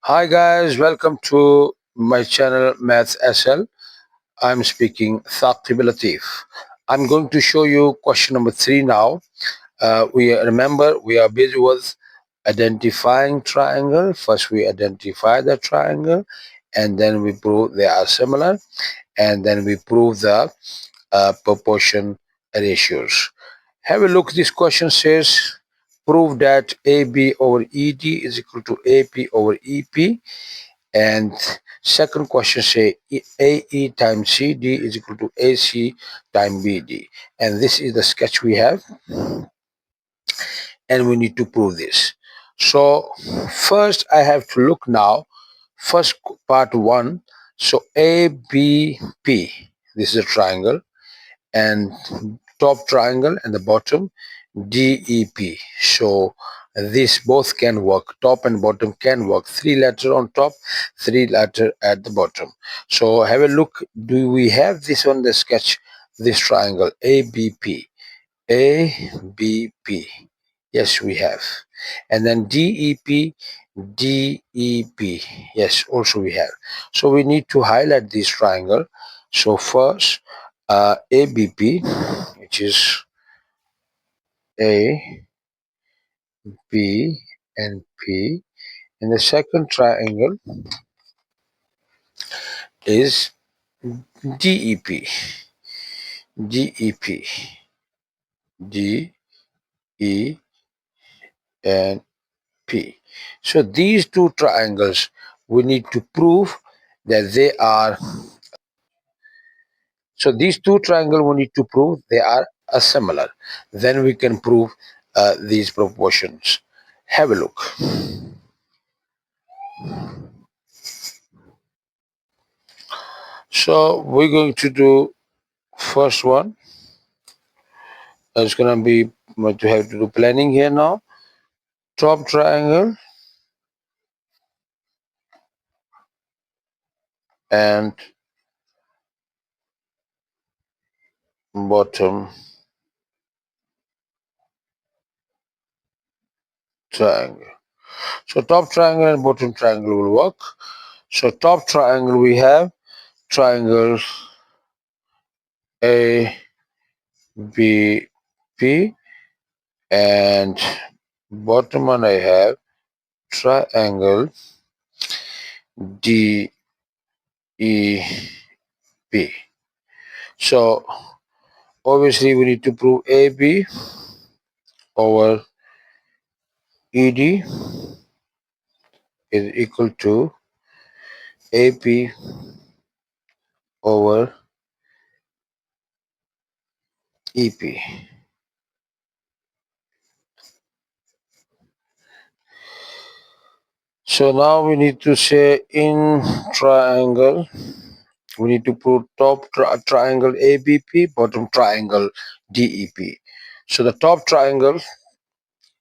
Hi guys, welcome to my channel mathssl. I'm speaking Thaqib Latif. I'm going to show you question number 3 now. We remember we are busy with identifying triangle. First we identify the triangle and then we prove they are similar and then we prove the proportion ratios. Have a look. This question says prove that AB over ED is equal to AP over EP, and second question say AE times CD is equal to AC times BD. And this is the sketch we have, and we need to prove this. So first I have to look now. First part one. So ABP. This is a triangle, and top triangle and the bottom DEP. So these both can work. Top and bottom can work. Three letter on top, three letter at the bottom. So have a look. Do we have this on the sketch? This triangle ABP. ABP. Yes, we have. And then DEP. DEP. Yes, also we have. So we need to highlight this triangle. So first, ABP, which is A, B, and P. And the second triangle is DEP. DEP. D, E, and P. So these two triangles, we need to prove that they are. So these two triangles, we need to prove they are similar. Then we can prove these proportions. Have a look. So we're going to do first one. It's gonna be to have to do planning here now. Top triangle and bottom triangle. So top triangle and bottom triangle will work. So top triangle we have triangles A, B, P, and bottom one I have triangle D, E, P. So obviously we need to prove AB over ED is equal to AP over EP. So now we need to say in triangle, we need to prove top triangle ABP, bottom triangle DEP. So the top triangle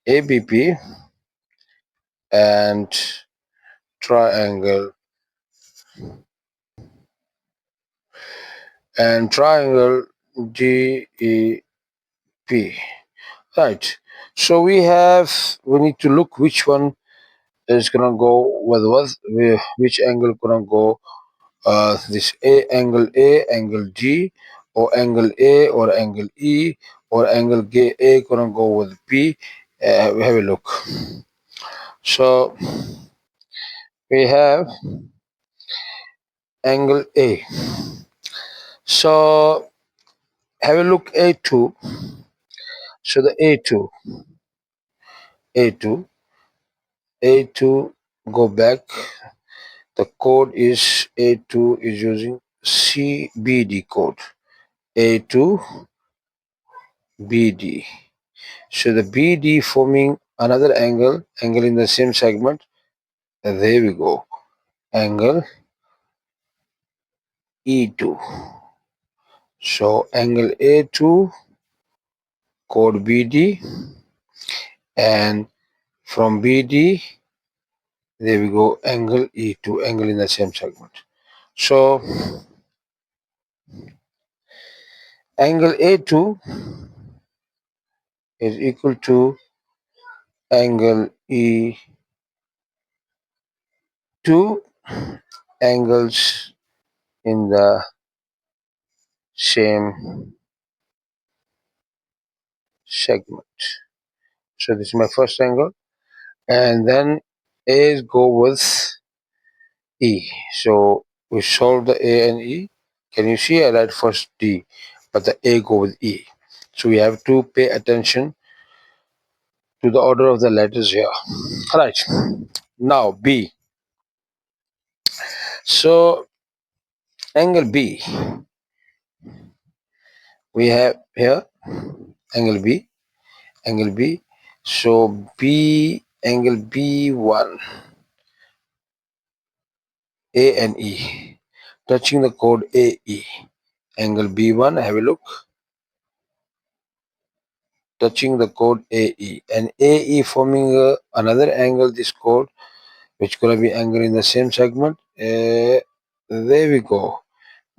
ABP and triangle DEP. Right. So we need to look which one is gonna go with which angle gonna go this angle G, or angle A, or angle E, or angle A gonna go with P. We have a look. So we have angle A. So have a look A2. So the A2, A2 go back. The code is A2 is using CBD code. A2 BD. So the BD forming another angle in the same segment. And there we go. Angle E2. So angle A2 code BD, and from BD there we go angle E2, angle in the same segment. So angle A2 is equal to angle E2. two angles in the same segment. So this is my first angle, and then A's go with E. So we solve the A and E. Can you see? I write first D, but the A go with E. So we have to pay attention to the order of the letters here. Right. Now B. So angle B, we have here angle B, angle B. So B, angle B1, A and E, touching the chord AE. Angle B1, have a look, touching the chord AE, and AE forming another angle, this chord, which gonna be angle in the same segment. There we go,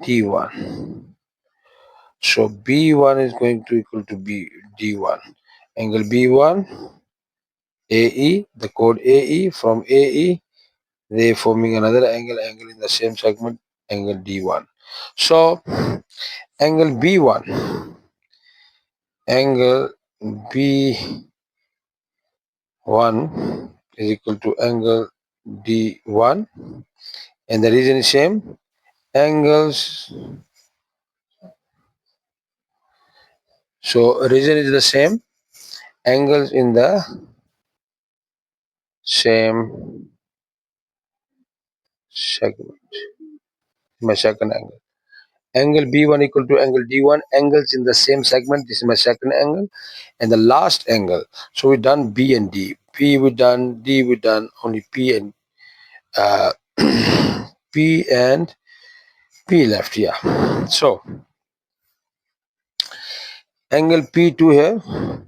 T1. So B1 is going to equal to D1. Angle B1, AE, the chord AE, from AE, they forming another angle in the same segment, angle D1. So angle B1, angle B1 is equal to angle D1, and the reason is same. Angles, so reason is the same. Angles in the same segment. My second angle. Angle B1 equal to angle D1. Angles in the same segment. This is my second angle. And the last angle. So we done B and D. P we done, D we done, only P and uh, P and P left. Yeah. So angle P2 here.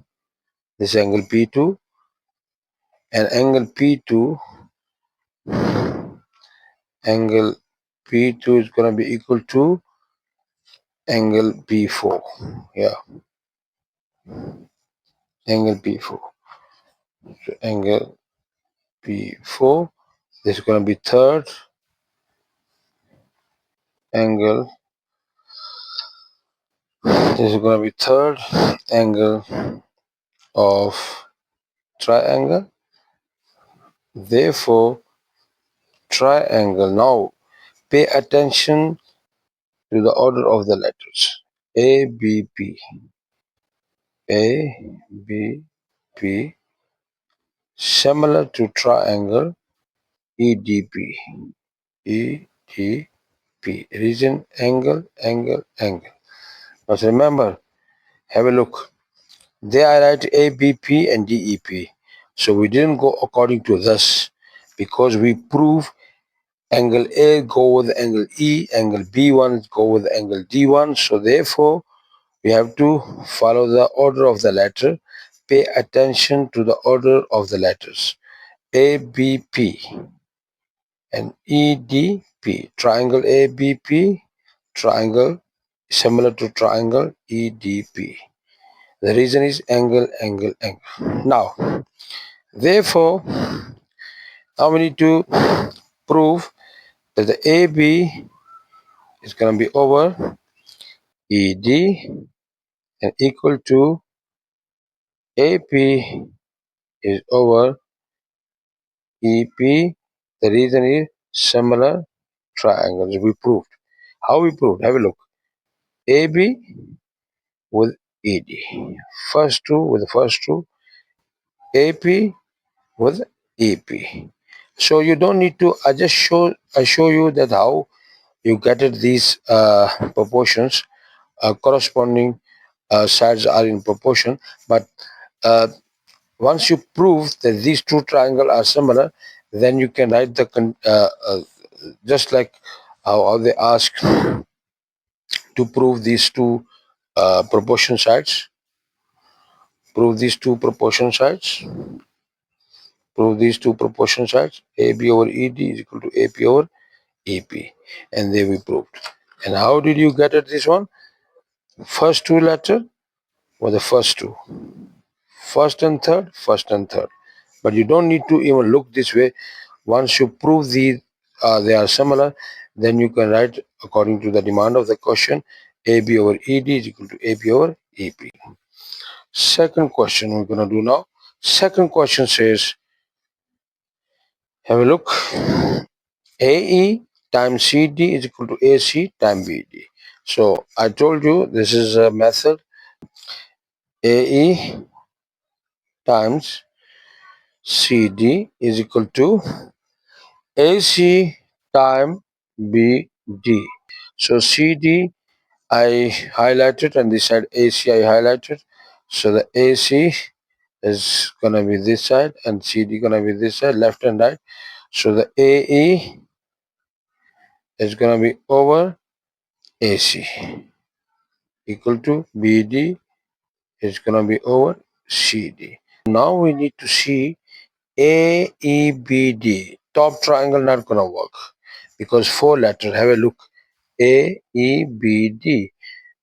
This angle P2 and angle P2. Angle P2 is gonna be equal to angle P4. Yeah. Angle P4. So angle P4. This is going to be third angle. This is going to be third angle of triangle. Therefore, triangle. Now, pay attention to the order of the letters. A, B, P. A, B, P. Similar to triangle EDP. EDP. Region, angle, angle, angle. But remember, have a look. There I write ABP and DEP. So we didn't go according to this because we prove angle A go with angle E, angle B1 go with angle D1. So therefore, we have to follow the order of the letter. Pay attention to the order of the letters. ABP and EDP. Triangle ABP, triangle similar to triangle EDP. The reason is angle, angle, angle. Now, therefore, now we need to prove that the AB is going to be over ED and equal to AP is over EP. The reason is similar triangles. We proved. How we proved? Have a look. AB with ED. First two with the first two. AP with EP. So you don't need to. I show you that how you get it, these proportions, corresponding sides are in proportion. But uh, once you prove that these two triangles are similar, then you can write the just like how they ask to prove these two proportion sides. Prove these two proportion sides. Prove these two proportion sides. AB over ED is equal to AP over EP, and they we proved. And how did you get at this one? First two letter were the first two. First and third. But you don't need to even look this way. Once you prove they are similar, then you can write according to the demand of the question, AB over ED is equal to AB over EP. Second question we're going to do now. Second question says, have a look. AE times CD is equal to AC times BD. So I told you this is a method. AE times CD is equal to AC times BD. So CD I highlighted and this side AC I highlighted. So the AC is gonna be this side and CD gonna be this side, left and right. So the AE is gonna be over AC equal to BD is gonna be over CD. Now we need to see AEBD. Top triangle not gonna work because four letters. Have a look. AEBD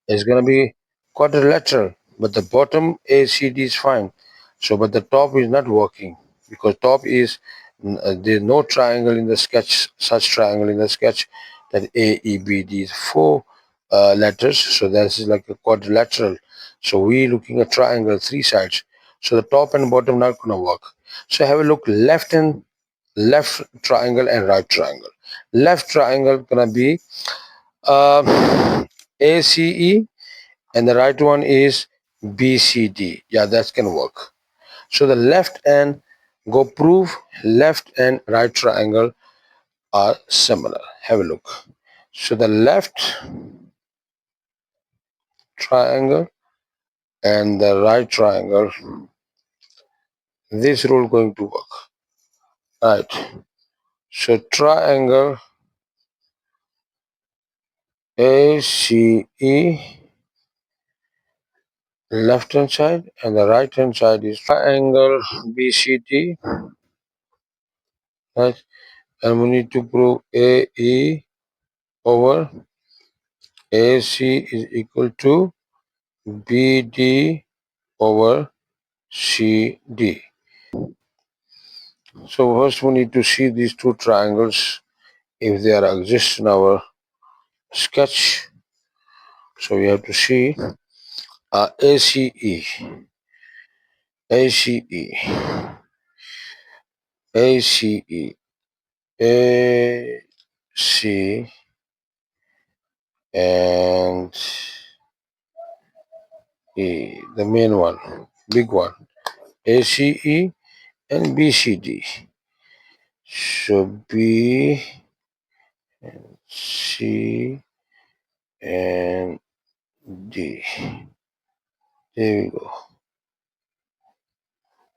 is gonna be quadrilateral, but the bottom ACD is fine. So, but the top is not working because top is there's no triangle in the sketch, such triangle in the sketch that AEBD is four letters. So this is like a quadrilateral. So we looking at triangle, three sides. So the top and bottom not gonna work. So have a look left and left triangle and right triangle. Left triangle gonna be ACE and the right one is BCD. Yeah, that can work. So the left and go prove left and right triangle are similar. Have a look. So the left triangle and the right triangle, this rule going to work. Right. So triangle ACE left hand side and the right hand side is triangle BCD, right? And we need to prove AE over AC is equal to BD over CD. So first we need to see these two triangles if they are exist in our sketch. So we have to see ACE, ACE, ACE, AC, and E, the main one, big one, ACE and BCD. So B, C, and D. There we go.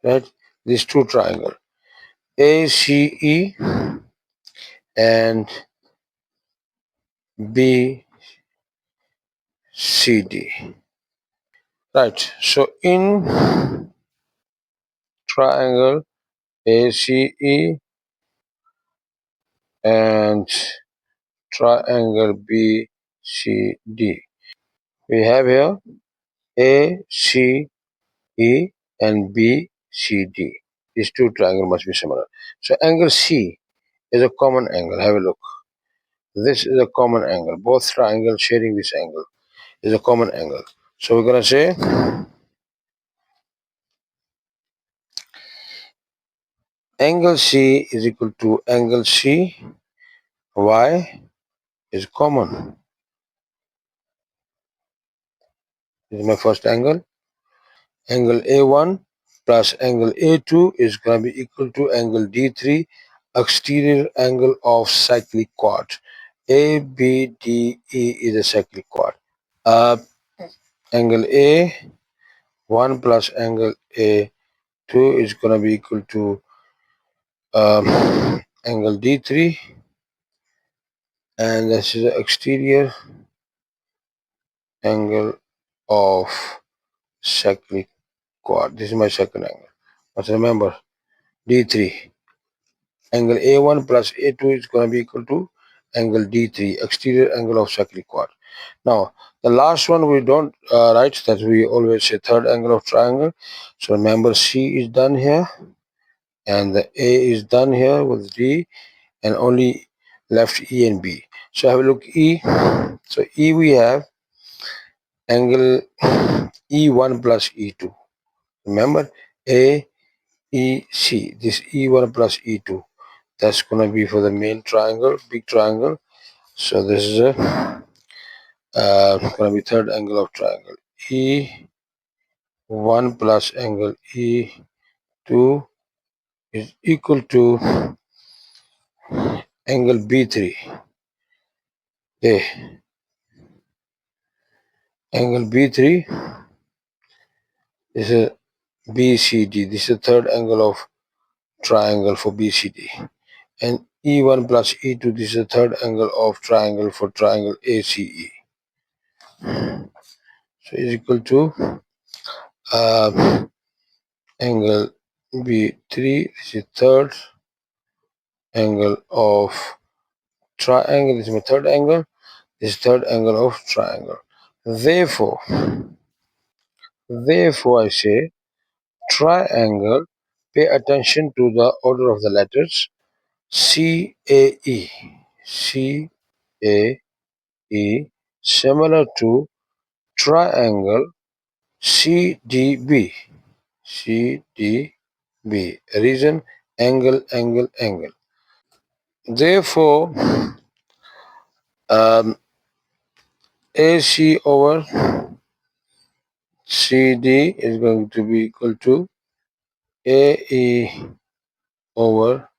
Right? These two triangles, ACE and BCD. Right. So in triangle ACE and triangle BCD, we have here ACE and BCD. These two triangles must be similar. So angle C is a common angle. Have a look. This is a common angle. Both triangles sharing this angle is a common angle. So we're going to say angle C is equal to angle C. Y is common. This is my first angle. Angle A1 plus angle A2 is going to be equal to angle D3, exterior angle of cyclic chord. ABDE is a cyclic chord. Angle A1 plus angle A2 is going to be equal to angle D3, and this is the exterior angle of cyclic chord. This is my second angle. But remember, D3. Angle A1 plus A2 is going to be equal to angle D3, exterior angle of cyclic chord. Now, the last one we don't write, that we always say third angle of triangle. So remember, C is done here, and the A is done here with D, and only left E and B. So have a look E. So E we have angle E1 plus E2. Remember A, E, C. This E1 plus E2. That's gonna be for the main triangle, big triangle. So this is a gonna be third angle of triangle. E1 plus angle E2 is equal to angle B3. Okay. Angle B3 is a BCD. This is the third angle of triangle for BCD. And E1 plus E2, this is the third angle of triangle for triangle ACE. So is equal to angle B3, this is third angle of triangle, this is my third angle, this is third angle of triangle. Therefore I say triangle, pay attention to the order of the letters CAE, CAE, similar to triangle CDB, CDB, reason angle, angle, angle. Therefore, AC over CD is going to be equal to AE over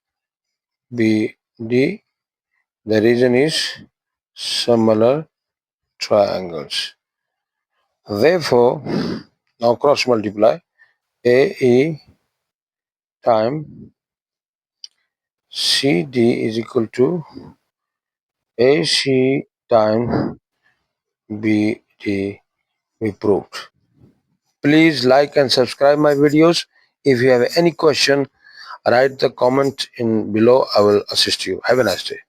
BD. The reason is similar triangles. Therefore, now cross multiply AE time CD is equal to AC time BD. We proved. Please like and subscribe my videos. If you have any question, write the comment in below. I will assist you. Have a nice day.